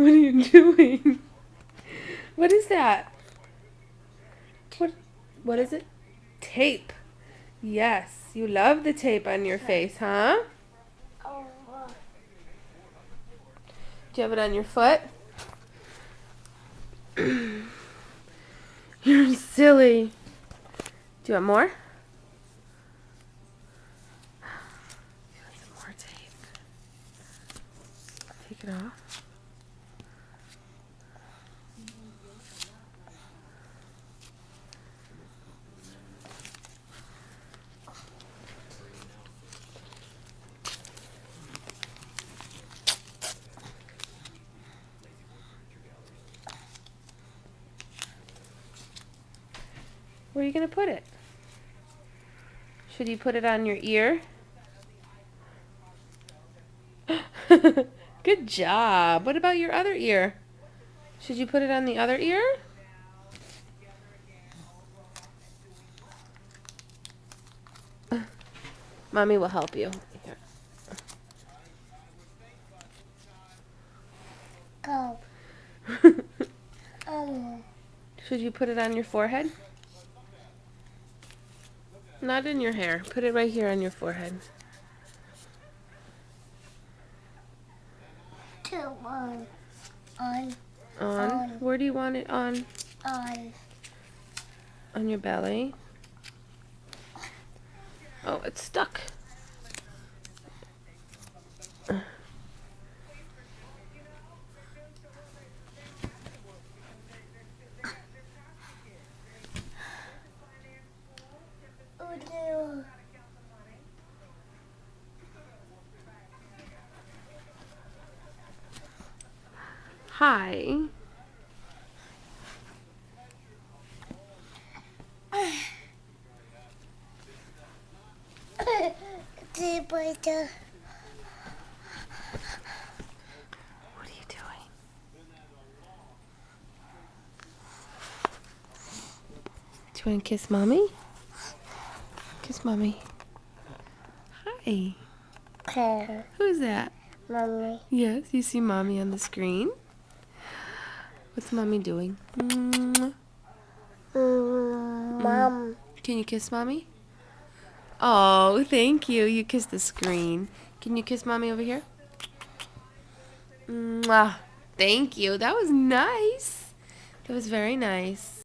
What are you doing? What is that? What is it? Tape. Yes, you love the tape on your face, huh? Do you have it on your foot? You're silly. Do you want more? You want some more tape? Take it off. Where are you going to put it? Should you put it on your ear? Good job. What about your other ear? Should you put it on the other ear? Mommy will help you. Here. Go. Should you put it on your forehead? Not in your hair. Put it right here on your forehead. On. On? Where do you want it on? On. On your belly. Oh, it's stuck. Hi. What are you doing? Do you want to kiss Mommy? Kiss Mommy. Hi. Who's that? Mommy. Yes, you see Mommy on the screen. What's Mommy doing? Mom. Can you kiss Mommy? Oh, thank you. You kissed the screen. Can you kiss Mommy over here? Mwah. Thank you. That was nice. That was very nice.